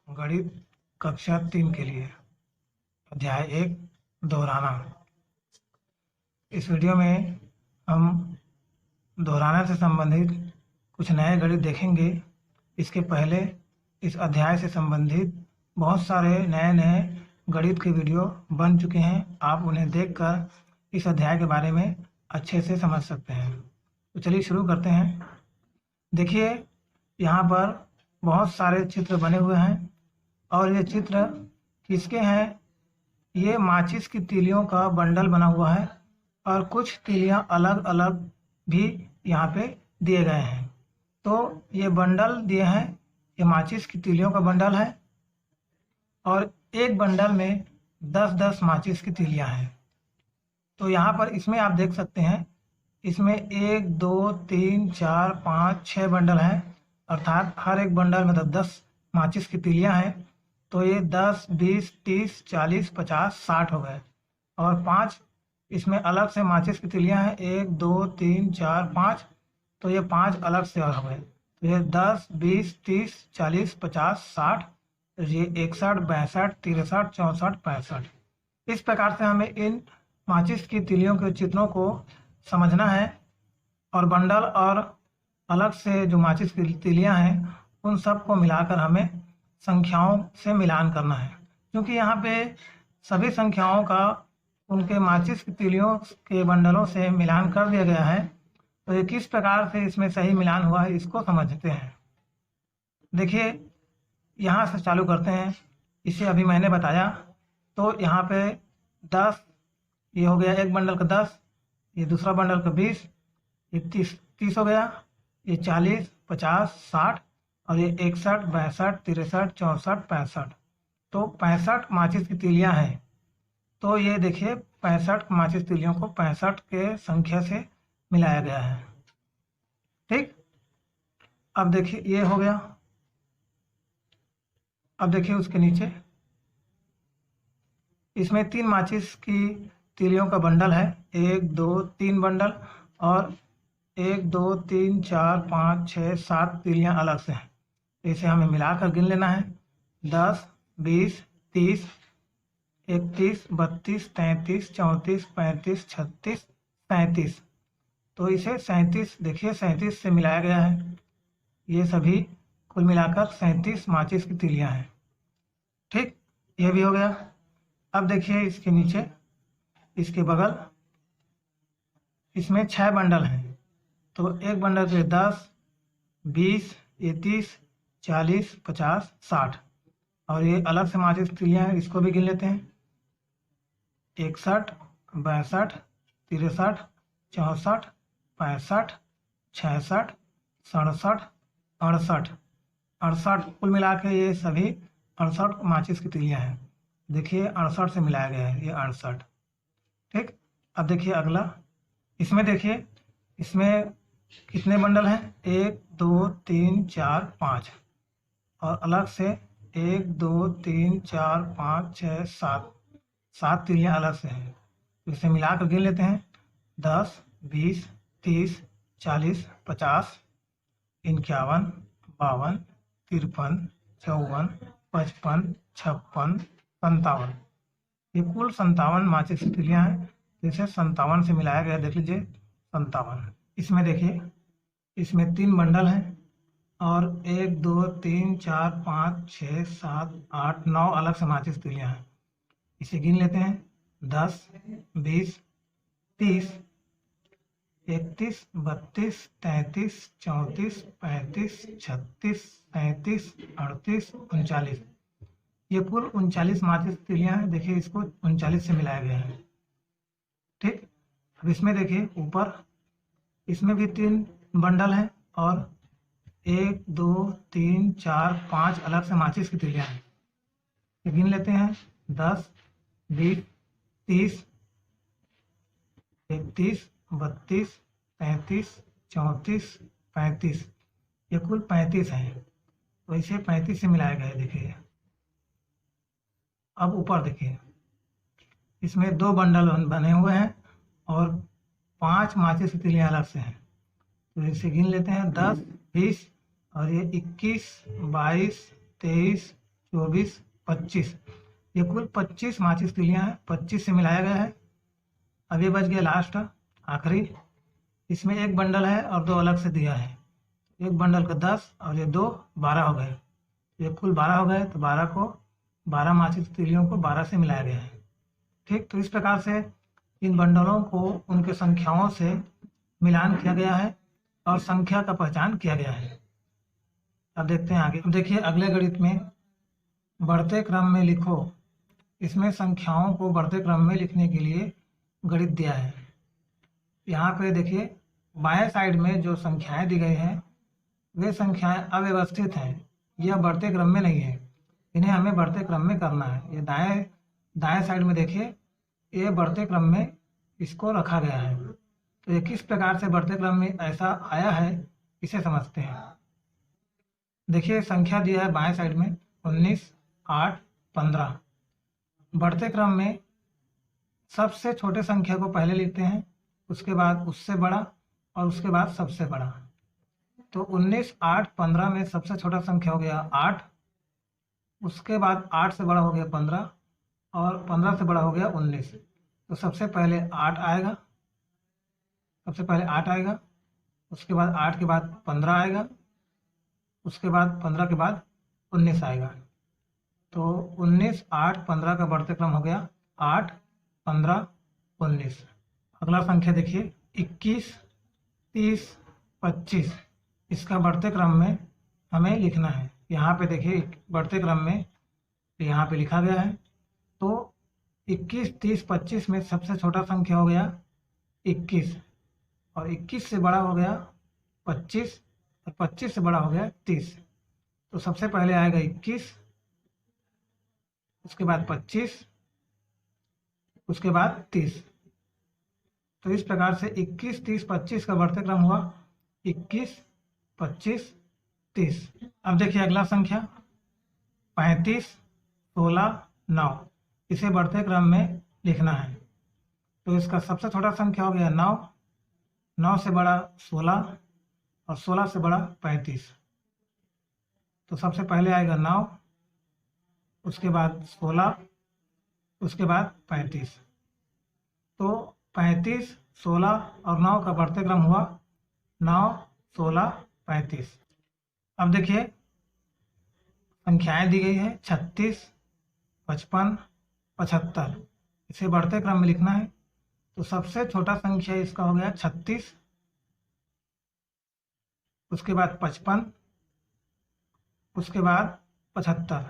गणित कक्षा 3 के लिए अध्याय 1 दोहराना। इस वीडियो में हम दोहराना से संबंधित कुछ नए गणित देखेंगे। इसके पहले इस अध्याय से संबंधित बहुत सारे नए गणित के वीडियो बन चुके हैं। आप उन्हें देखकर इस अध्याय के बारे में अच्छे से समझ सकते हैं। तो चलिए शुरू करते हैं। देखिए, यहाँ पर बहुत सारे चित्र बने हुए हैं और ये चित्र किसके हैं? ये माचिस की तीलियों का बंडल बना हुआ है और कुछ तीलियाँ अलग अलग भी यहाँ पे दिए गए हैं। तो ये बंडल दिए हैं, ये माचिस की तीलियों का बंडल है और एक बंडल में 10-10 माचिस की तीलियाँ हैं। तो यहाँ पर इसमें आप देख सकते हैं, इसमें 1 2 3 4 5 6 बंडल हैं, अर्थात हर एक बंडल में 10-10 माचिस की तीलियाँ हैं। तो ये 10 20 30 40 50 60 हो गए और 5 इसमें अलग से माचिस की तीलियाँ हैं, 1 2 3 4 5। तो ये 5 अलग से हो गए। तो ये 10 20 30 40 50 60, ये 61 62 63 64 65। इस प्रकार से हमें इन माचिस की तीलियों के चित्रों को समझना है और बंडल और अलग से जो माचिस की तीलियाँ हैं उन सब को मिलाकर हमें संख्याओं से मिलान करना है। क्योंकि यहाँ पे सभी संख्याओं का उनके माचिस की तीलियों के बंडलों से मिलान कर दिया गया है। तो ये किस प्रकार से इसमें सही मिलान हुआ है इसको समझते हैं। देखिए, यहाँ से चालू करते हैं। इसे अभी मैंने बताया। तो यहाँ पे 10, ये हो गया एक बंडल का 10, ये दूसरा बंडल का 20, ये 30 हो गया, ये 40 50 60 और ये 61 62 63 64 65। तो 65 माचिस की तीलियाँ हैं। तो ये देखिए 65 माचिस तीलियों को 65 के संख्या से मिलाया गया है। ठीक, अब देखिए ये हो गया। अब देखिए उसके नीचे इसमें 3 माचिस की तीलियों का बंडल है, 1 2 3 बंडल और 1 2 3 4 5 6 7 तीलियाँ अलग से हैं। इसे हमें मिलाकर गिन लेना है। 10 20 30 31 32 33 34 35 36 37। तो इसे 37, देखिए 37 से मिलाया गया है। ये सभी कुल मिलाकर 37 माचिस की तीलियाँ हैं। ठीक, ये भी हो गया। अब देखिए इसके नीचे, इसके बगल, इसमें 6 बंडल हैं। तो एक बंडल के 10 20 31 40 50 60 और ये अलग से माचिस तीलियाँ हैं, इसको भी गिन लेते हैं। 61 62 63 64 65 66 67 68 68। कुल मिला के ये सभी 68 माचिस की तीलियाँ हैं। देखिए 68 से मिलाया गया है, ये 68। ठीक, अब देखिए अगला, इसमें देखिए इसमें कितने बंडल हैं? 1 2 3 4 5 और अलग से 1 2 3 4 5 6 7 7 तीलियाँ अलग से हैं। तो इसे मिलाकर गिन लेते हैं। 10 20 30 40 50 51 52 53 54 55 56 57। ये कुल 57 माचिस की तीलियाँ हैं। तो इसे 57 से मिलाया गया, देख लीजिए 57। इसमें देखिए, इसमें 3 बंडल हैं और 1 2 3 4 5 6 7 8 9 अलग से माचिस तीलियाँ हैं। इसे गिन लेते हैं। 10 20 30 31 32 33 34 35 36 37 38 39। ये कुल 39 माचिस तीलियाँ हैं। देखिए इसको 39 से मिलाया गया है। ठीक, अब इसमें देखिए ऊपर, इसमें भी 3 बंडल हैं और 1 2 3 4 5 अलग से माचिस की तीलियाँ हैं। ये गिन लेते हैं। 10 20 30 31 32 33 34 35। ये कुल 35 हैं। तो इसे 35 से मिलाया गया है। देखिए अब ऊपर देखिए, इसमें 2 बंडल बने हुए हैं और 5 माचिस की तीलियाँ अलग से हैं। तो इसे गिन लेते हैं। 10 20 और ये 21 22 23 24, 25। ये कुल 25 माचिस तीलियाँ हैं, 25 से मिलाया गया है। अब ये बच गया लास्ट आखिरी, इसमें एक बंडल है और दो अलग से दिया है। एक बंडल का 10 और ये दो 12 हो गए। ये कुल 12 हो गए, तो 12 माचिस तीलियों को 12 से मिलाया गया है। ठीक, तो इस प्रकार से इन बंडलों को उनके संख्याओं से मिलान किया गया है और संख्या का पहचान किया गया है। अब देखते हैं आगे। अब देखिए अगले गणित में बढ़ते क्रम में लिखो। इसमें संख्याओं को बढ़ते क्रम में लिखने के लिए गणित दिया है। यहाँ पे देखिए बाएं साइड में जो संख्याएं दी गई हैं वे संख्याएं अव्यवस्थित हैं, यह बढ़ते क्रम में नहीं है, इन्हें हमें बढ़ते क्रम में करना है। ये दाएं साइड में देखिए ये बढ़ते क्रम में इसको रखा गया है। तो ये किस प्रकार से बढ़ते क्रम में ऐसा आया है इसे समझते हैं। देखिए संख्या दिया है बाएं साइड में 19, 8, 15। बढ़ते क्रम में सबसे छोटे संख्या को पहले लिखते हैं, उसके बाद उससे बड़ा और उसके बाद सबसे बड़ा। तो 19, 8, 15 में सबसे छोटा संख्या हो गया 8, उसके बाद 8 से बड़ा हो गया 15 और 15 से बड़ा हो गया 19। तो सबसे पहले 8 आएगा, उसके बाद 8 के बाद 15 आएगा, उसके बाद 15 के बाद 19 आएगा। तो 19, 8, 15 का बढ़ते क्रम हो गया 8, 15, 19। अगला संख्या देखिए 21, 30, 25। इसका बढ़ते क्रम में हमें लिखना है। यहाँ पे देखिए बढ़ते क्रम में यहाँ पे लिखा गया है। तो 21, 30, 25 में सबसे छोटा संख्या हो गया 21 और 21 से बड़ा हो गया 25 और 25 से बड़ा हो गया 30। तो सबसे पहले आएगा 21, उसके बाद 25, उसके बाद 30। तो इस प्रकार से 21, 30, 25 का बढ़ते क्रम हुआ 21, 25, 30। अब देखिए अगला संख्या 35, 16, 9। इसे बढ़ते क्रम में लिखना है। तो इसका सबसे छोटा संख्या हो गया 9, 9 से बड़ा 16 और 16 से बड़ा 35। तो सबसे पहले आएगा 9, उसके बाद 16, उसके बाद 35। तो 35, 16 और 9 का बढ़ते क्रम हुआ 9, 16, 35। अब देखिए संख्याएं दी गई है 36, 55, 75। इसे बढ़ते क्रम में लिखना है। तो सबसे छोटा संख्या इसका हो गया 36, उसके बाद 55, उसके बाद 75।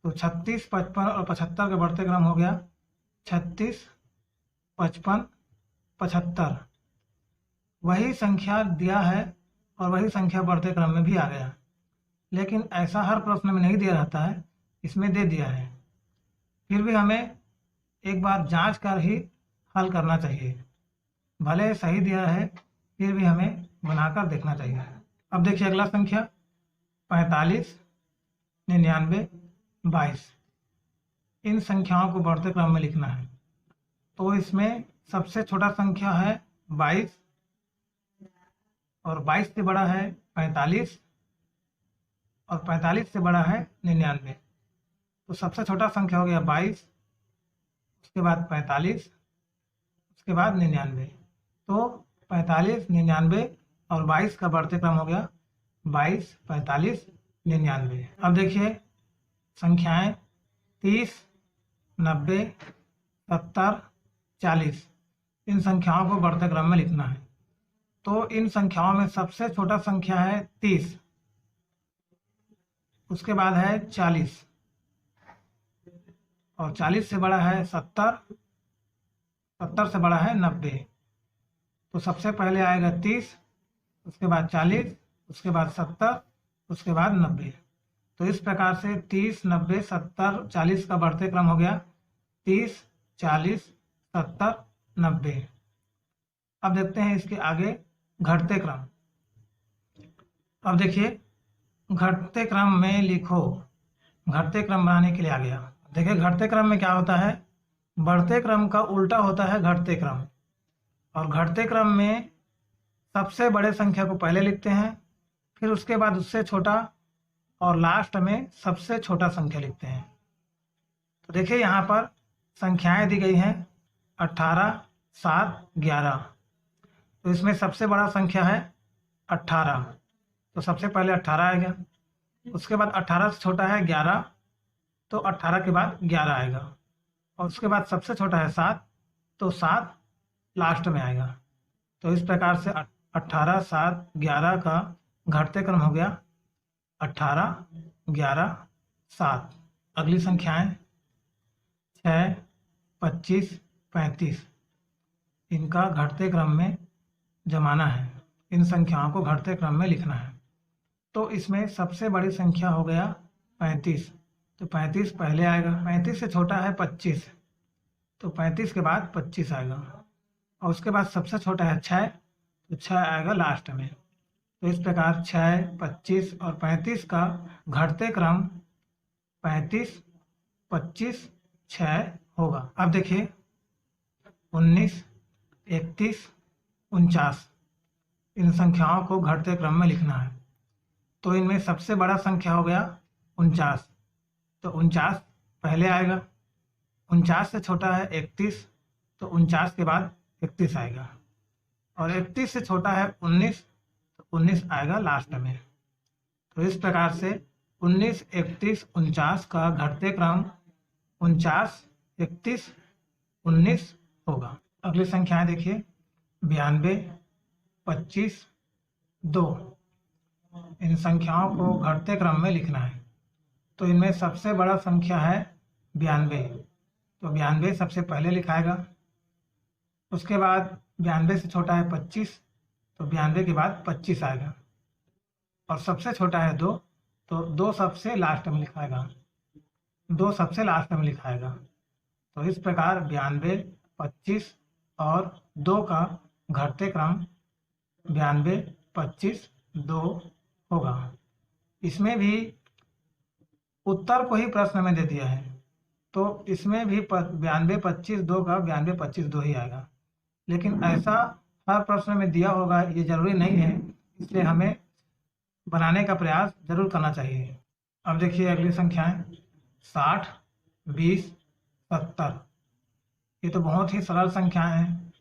तो 36, 55 और 75 का बढ़ते क्रम हो गया 36, 55, 75। वही संख्या दिया है और वही संख्या बढ़ते क्रम में भी आ गया, लेकिन ऐसा हर प्रश्न में नहीं दिया रहता है, इसमें दे दिया है। फिर भी हमें एक बार जांच कर ही हल करना चाहिए। भले सही दिया है फिर भी हमें बनाकर देखना चाहिए। अब देखिए अगला संख्या 45, 99, 22। इन संख्याओं को बढ़ते क्रम में लिखना है। तो इसमें सबसे छोटा संख्या है 22 और 22 से बड़ा है 45 और 45 से बड़ा है 99। तो सबसे छोटा संख्या हो गया 22, उसके बाद 45, उसके बाद 99। तो 45, 99 और 22 का बढ़ते क्रम हो गया 22, 45, 99। अब देखिए संख्याएं 30, 90, 70, 40। इन संख्याओं को बढ़ते क्रम में लिखना है। तो इन संख्याओं में सबसे छोटा संख्या है 30, उसके बाद है 40 और 40 से बड़ा है 70, 70 से बड़ा है 90। तो सबसे पहले आएगा 30, उसके बाद 40, उसके बाद 70, उसके बाद 90। तो इस प्रकार से 30, 90, 70, 40 का बढ़ते क्रम हो गया 30, 40, 70, 90। अब देखते हैं इसके आगे घटते क्रम। अब देखिए घटते क्रम में लिखो। घटते क्रम बनाने के लिए आ गया। देखिए घटते क्रम में क्या होता है, बढ़ते क्रम का उल्टा होता है घटते क्रम। और घटते क्रम में सबसे बड़े संख्या को पहले लिखते हैं, फिर उसके बाद उससे छोटा और लास्ट में सबसे छोटा संख्या लिखते हैं। तो देखिए यहाँ पर संख्याएं दी गई हैं 18, 7, 11। तो इसमें सबसे बड़ा संख्या है 18, तो सबसे पहले 18 आएगा। उसके बाद 18 से छोटा है 11, तो 18 के बाद 11 आएगा। और उसके बाद सबसे छोटा है 7, तो 7 लास्ट में आएगा। तो इस प्रकार से 18, 7, 11 का घटते क्रम हो गया 18, 11, 7। अगली संख्याएं 6, 25, 35। इनका घटते क्रम में जमाना है, इन संख्याओं को घटते क्रम में लिखना है। तो इसमें सबसे बड़ी संख्या हो गया 35, तो 35 पहले आएगा। 35 से छोटा है 25, तो 35 के बाद 25 आएगा। और उसके बाद सबसे छोटा है 6, तो 6 आएगा लास्ट में। तो इस प्रकार 6, 25 और 35 का घटते क्रम 35, 25, 6 होगा। अब देखिए 19, 31, 49, इन संख्याओं को घटते क्रम में लिखना है। तो इनमें सबसे बड़ा संख्या हो गया 49, तो 49 पहले आएगा। 49 से छोटा है 31, तो 49 के बाद 31 आएगा। और 31 से छोटा है 19, तो 19 आएगा लास्ट में। तो इस प्रकार से 19, 31, 49 का घटते क्रम 49, 31, 19 होगा। अगली संख्याएं देखिए 92, 25, 2। इन संख्याओं को घटते क्रम में लिखना है। तो इनमें सबसे बड़ा संख्या है 92, तो 92 सबसे पहले लिखाएगा। उसके बाद 92 से छोटा है 25, तो 92 के बाद 25 आएगा। और सबसे छोटा है 2, तो 2 सबसे लास्ट में लिखाएगा, 2 सबसे लास्ट में लिखाएगा। तो इस प्रकार 92, 25 और 2 का घटते क्रम 92, 25, 2 होगा। इसमें भी उत्तर को ही प्रश्न में दे दिया है, तो इसमें भी 92, 25, 2 का 92, 25, 2 ही आएगा। लेकिन ऐसा हर प्रश्न में दिया होगा ये जरूरी नहीं है, इसलिए हमें बनाने का प्रयास जरूर करना चाहिए। अब देखिए अगली संख्याएं 60, 20, 70। ये तो बहुत ही सरल संख्याएं हैं,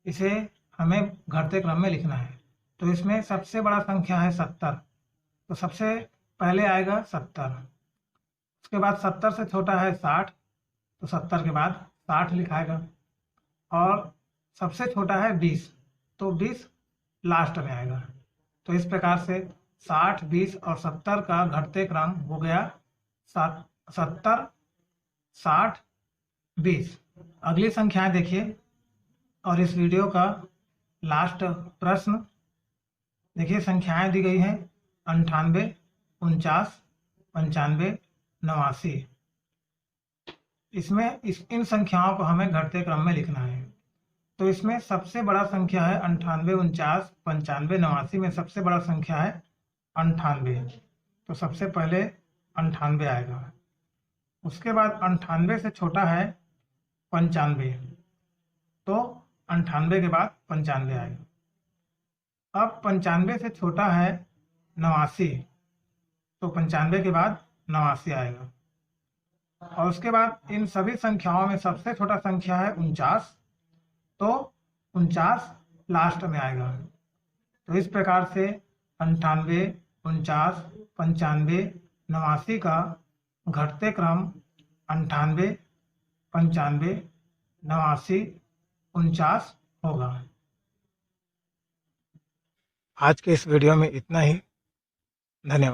इसे हमें घटते क्रम में लिखना है। तो इसमें सबसे बड़ा संख्या है 70, तो सबसे पहले आएगा 70। उसके बाद 70 से छोटा है 60, तो 70 के बाद 60 लिखाएगा। और सबसे छोटा है 20, तो 20 लास्ट में आएगा। तो इस प्रकार से 60, 20 और 70 का घटते क्रम हो गया 70, 60, 20। अगली संख्याएं देखिए और इस वीडियो का लास्ट प्रश्न देखिए। संख्याएं दी गई हैं 98, 49, 95, 89। इसमें इन संख्याओं को हमें घटते क्रम में लिखना है। तो इसमें सबसे बड़ा संख्या है 98, 49, 95, 89 में सबसे बड़ा संख्या है 98, तो सबसे पहले 98 आएगा। उसके बाद 98 से छोटा है 95, तो 98 के बाद 95 आएगा। अब 95 से छोटा है 89, तो 95 के बाद 89 आएगा। और उसके बाद इन सभी संख्याओं में सबसे छोटा संख्या है 49, तो 49 लास्ट में आएगा। तो इस प्रकार से 98, 49, 95, 89 का घटते क्रम 98, 95, 89, 49 होगा। आज के इस वीडियो में इतना ही। धन्यवाद।